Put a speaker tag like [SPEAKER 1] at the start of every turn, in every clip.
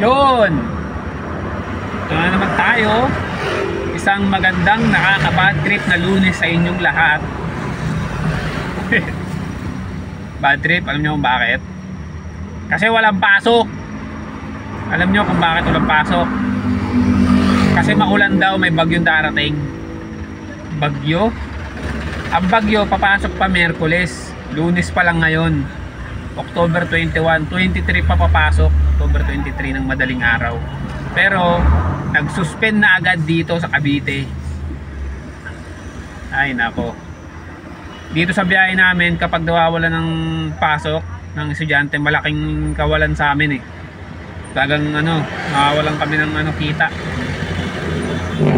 [SPEAKER 1] Yun. Ito na naman tayo. Isang magandang nakaka-bad trip na Lunes sa inyong lahat. Bad trip, alam nyo kung bakit? Kasi walang pasok. Alam nyo kung bakit walang pasok? Kasi maulan daw, may bagyong darating. Bagyo? Ang bagyo papasok pa Miyerkules. Lunes pa lang ngayon, October 21, 23 pa papasok. October 23 ng madaling araw. Pero nag-suspend na agad dito sa Cavite. Ay nako. Dito sa biyahe namin, kapag nawawala ng pasok ng estudyante, malaking kawalan sa amin eh. Talagang nawawalan kami ng kita.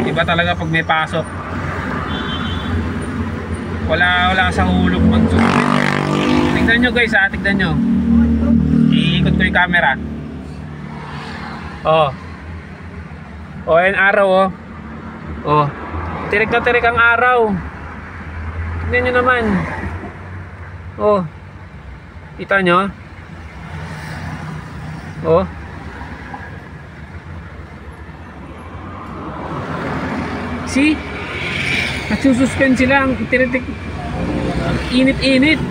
[SPEAKER 1] Iba talaga pag may pasok. Wala sa hulog mag-suspend. Tignan nyo guys ha, tignan nyo. Iikot ko yung camera. Ayan araw tirik na tirik ang araw. Tignan nyo naman. Kita nyo? See? Nagsususpend sila. Ang tiritik. Init-init.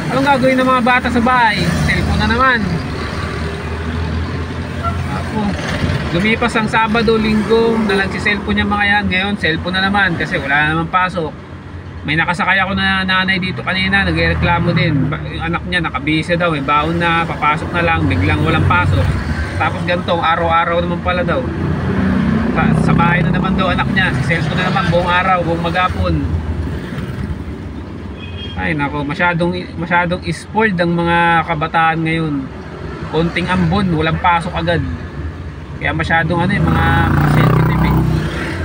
[SPEAKER 1] Anong gagawin ng mga bata sa bahay? Cellphone na naman. Lumipas ang Sabado, Linggo, nagsi-cellphone niya mga yan. Ngayon, cellphone na naman kasi wala na naman pasok. May nakasakay ako na nanay dito kanina, nagreklamo din. Yung anak niya nakabisa daw, may baon na, papasok na lang, biglang walang pasok. Tapos ganitong araw-araw naman pala daw. Sa bahay na naman daw anak niya, si cellphone na naman buong araw, buong maghapon. Ay nako, masyadong spoiled ang mga kabataan ngayon. Konting ambon, walang pasok agad. Kaya masyadong mga sensitive eh.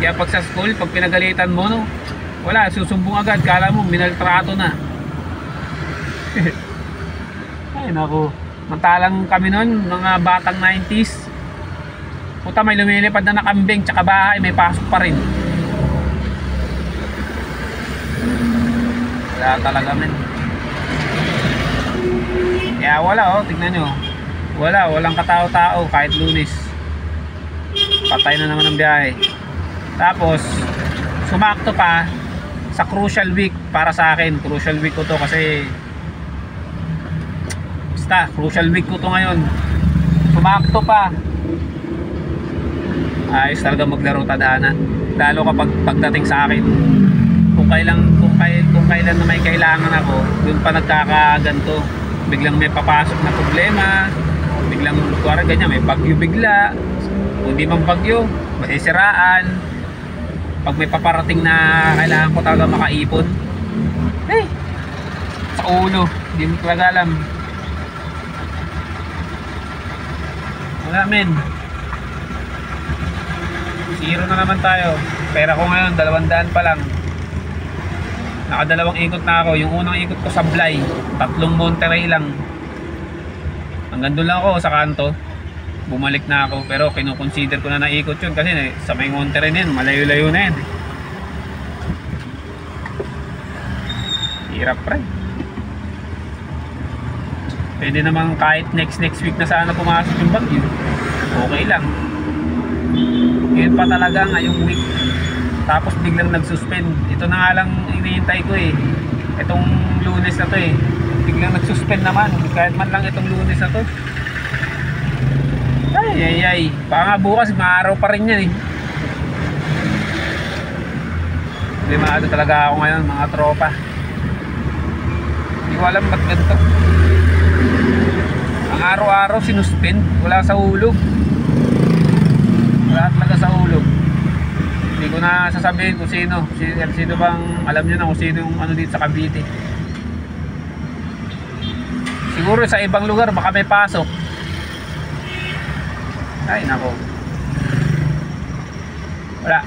[SPEAKER 1] Kaya pag sa school, pag pinagalitan mo wala, susumbong agad, kala mo minaltrato na. Ay nako, mantalang kami noon, mga batang 90s. Puta, may lumilipad na nakambing tsaka bahay, may pasok pa rin. Wala talaga men. Kaya wala tignan nyo. Walang katao-tao kahit Lunes. Patay na naman ang biyahe. Tapos sumakto pa sa crucial week para sa akin. Crucial week ko to kasi crucial week ko to ngayon. Sumakto pa. Ayos talaga maglaro tadhana. Lalo kapag pagdating sa akin. Kung kailan na may kailangan ako, doon pa nagkakaganto. Biglang may papasok na problema, biglang ganyan, may bagyo bigla. Kung di man bagyo, masisiraan. Pag may paparating na kailangan ko talaga makaipon, sa ulo, hindi mo talaga alam. Wala men. Zero na naman tayo. Pera ko ngayon 200 pa lang. Nakadalawang ikot na ako. Yung unang ikot ko sablay, 3 Monterey lang. Hanggang doon lang ako sa kanto. Bumalik na ako, pero kinukonsider ko na naikot yun kasi sa may Monterey na yun, malayo-layo na yan. Hirap pre. Pwede naman kahit next week na sana pumasok yung bagyo, okay lang. Yun pa talaga ngayong week. Tapos biglang nag-suspend. Ito na nga lang hinihintay ko eh. Itong Lunes na to eh. Biglang nag-suspend naman. Kahit man lang itong Lunes na to. Ay. Baka nga bukas, maaraw pa rin yan eh. Limado talaga ako ngayon, mga tropa. Hindi ko alam ba't ganito. Ang araw-araw sinuspend. Wala sa hulog. Wala talaga sa hulog. Hindi ko na sasabihin kung sino bang alam nyo na kung sino yung dito sa Cavite. Siguro sa ibang lugar baka may pasok. Ay nako, wala,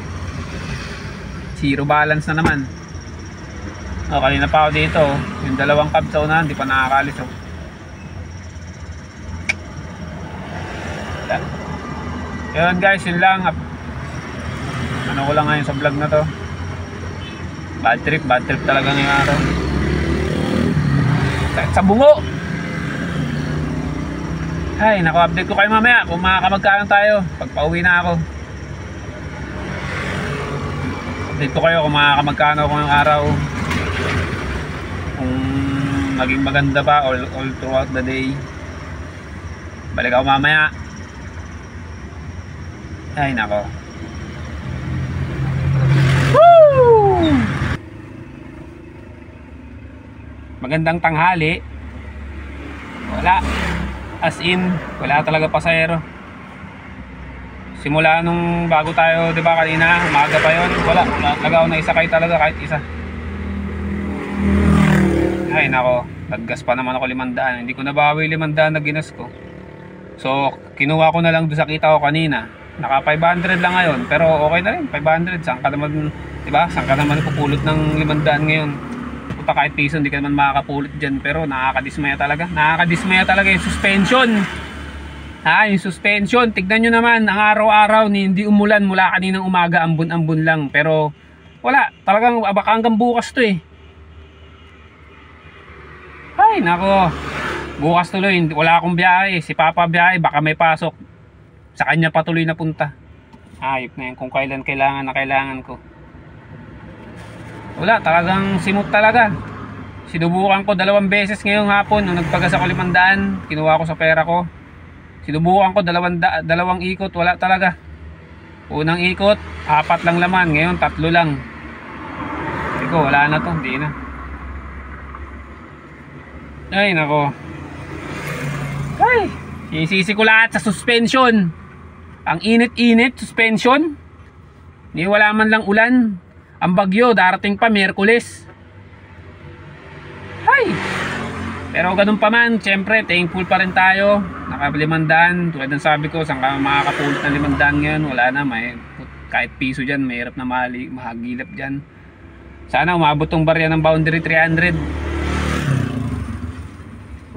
[SPEAKER 1] zero balance na naman. Kanina pa ako dito, yung dalawang cab sa unahan, di pa nakakalis Yun guys, yun lang. Ko lang ngayon sa vlog na to. Bad trip talaga ngayong araw. Kahit sa bungo. Ay, naku-update ko kayo mamaya kung makakamagkano tayo pag pauwi na ako. Update ko kayo kung makakamagkano ako ngayong araw, kung maging maganda pa all throughout the day. Balik ako mamaya. Ay nako. Woo! Magandang tanghali. Wala, as in wala talaga pasahero. Simula nung bago tayo, di ba kanina, umaga pa yun, wala talaga ako naisakay talaga kahit isa. Ay nako, naggas pa naman ako 500. Hindi ko nabawi 500 na ginas ko. So kinuha ko na lang doon sa kita ko kanina. Naka 500 lang ngayon, pero okay na rin 500. Saan ka naman, di ba? Saan ka naman pupulot ng 500 ngayon? Puta, kahit piso hindi ka naman makakapulot diyan, pero nakakadismaya talaga. Nakakadismaya talaga yung suspension. Ha, yung suspension, tignan nyo naman, ang araw-araw hindi umulan mula kaninang umaga, ambon-ambon lang. Pero wala, talagang baka hanggang bukas to eh. Ay nako, bukas tuloy, wala akong biyahe. Si Papa biyahe, baka may pasok. Sa kanya patuloy na punta. Ayop na yan kung kailan kailangan na kailangan ko. Wala, talagang simot talaga. Sinubukan ko 2 beses ngayong hapon. Nung nagpagas ako 500, kinuha ko sa pera ko. Sinubukan ko 2 ikot, wala talaga. Unang ikot, 4 lang laman. Ngayon 3 lang. Hindi ko, wala na to, hindi na. Ay nako. Ay, isisi ko lahat sa suspension. Ang init-init, suspension. Hindi wala man lang ulan. Ang bagyo darating pa Miyerkules. Ay, pero ganun pa man, syempre thankful pa rin tayo. Naka 500. Tulad ng sabi ko, saan ka makakapulot ng 500 ngayon? Wala na, may kahit piso dyan, mahirap na mahagilap dyan. Sana umabot tong barya ng boundary 300.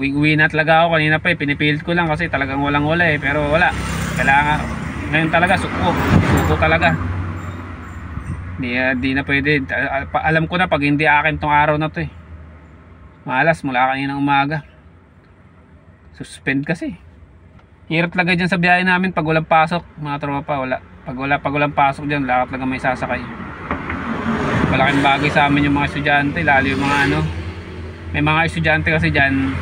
[SPEAKER 1] Uwi na talaga ako kanina pa eh. Pinipilit ko lang kasi talagang walang wala eh. Pero wala, kailangan ngayon talaga suko talaga. Di na pwede. Alam ko na pag hindi akin tong araw na to eh. Malas mula kanina umaga. Suspend kasi. Hirap talaga dyan sa biyahe namin pag walang pasok, mga tropa. Wala. Pag walang pasok dyan, wala talaga may sasakay. Malaking bagay sa amin yung mga estudyante, lalo yung mga ano. May mga estudyante kasi dyan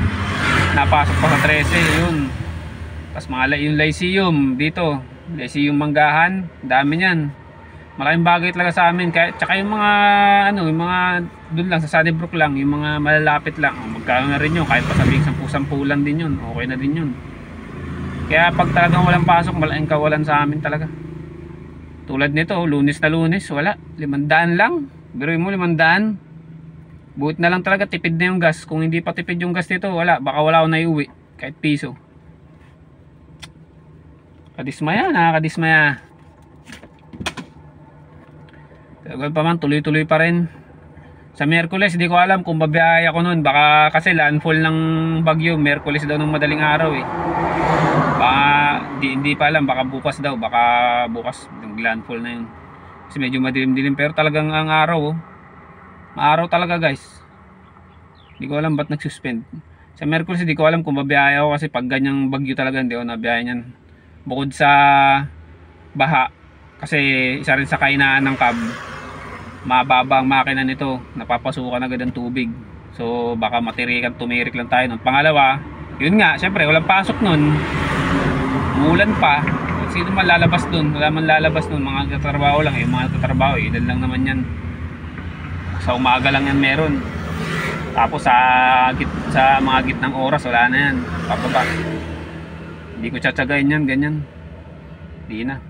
[SPEAKER 1] napasok pa sa 13 yun. Tapos yung Lyceum dito, Lyceum Manggahan, dami niyan. Malaking bagay talaga sa amin. Tsaka yung mga ano, yung mga doon lang sa Sunnybrook lang, yung mga malalapit lang, magkano na rin yun, kahit pa sabing 10 lang din yun, okay na din yun. Kaya pag talagang walang pasok, malaking kawalan sa amin talaga. Tulad nito, Lunes na Lunes, wala, 500 lang. Biruin mo 500. Buti na lang talaga tipid na yung gas. Kung hindi pa tipid yung gas dito, wala, baka wala ako na iuwi kahit piso. Kadismaya, nakakadismaya. Tagal pa man, tuloy-tuloy pa rin. Sa Miyerkules, hindi ko alam kung babiyahe ako nun. Baka kasi landfall ng bagyo, Miyerkules daw ng madaling araw eh. Baka, hindi pa alam, baka bukas daw. Baka bukas, landfall na yun. Kasi medyo madilim-dilim, pero talagang ang araw oh. Maaraw talaga guys. Hindi ko alam ba't nagsuspend. Sa Miyerkules, hindi ko alam kung babiyahe ako kasi pag ganyang bagyo talaga, hindi ako nabiyahe niyan. Bukod sa baha, kasi isa rin sa kainaan ng cab, mababa ang makina nito, napapasukan agad ng tubig. So baka tumirik lang tayo nun. Pangalawa, yun nga, syempre walang pasok nun, umulan pa, sino man lalabas dun? Wala man lalabas nun, mga tatrabaho lang. Yung mga tatrabaho, ilan lang naman yan, sa umaga lang yan meron. Tapos sa mga gitnang oras wala na yan, pababa. Hindi ko tsatsagayin yan, ganyan. Hindi na,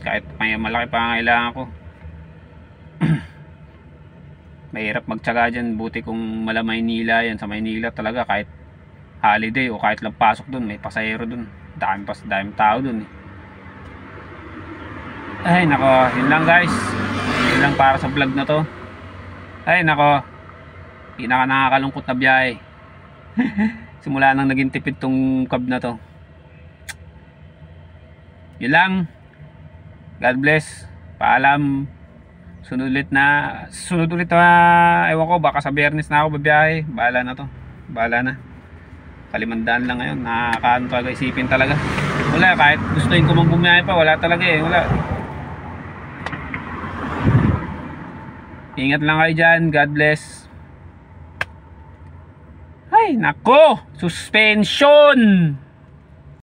[SPEAKER 1] kahit may malaki pa kailangan ko. Mahirap magtsaga dyan. Buti kung mala Maynila yan. Sa Maynila talaga kahit holiday o kahit lang pasok dun, may pasahero dun. Dami tao dun eh. Ay nako, yun lang guys. Yun lang para sa vlog na to. Ay nako, pinaka nakakalungkot na biyahe. Simula nang naging tipid tong cab na to. Yun lang. God bless. Paalam. Sunod ulit na ewan ko, baka sa Biyernes na ako babiyahe. Bahala na to. Bahala na. Kalimandaan lang ngayon. Nakakaano talaga isipin talaga. Wala, kahit gustuin ko magbumiyahe pa, wala talaga eh. Wala. Ingat lang kayo dyan. God bless. Ay, nako! Suspension!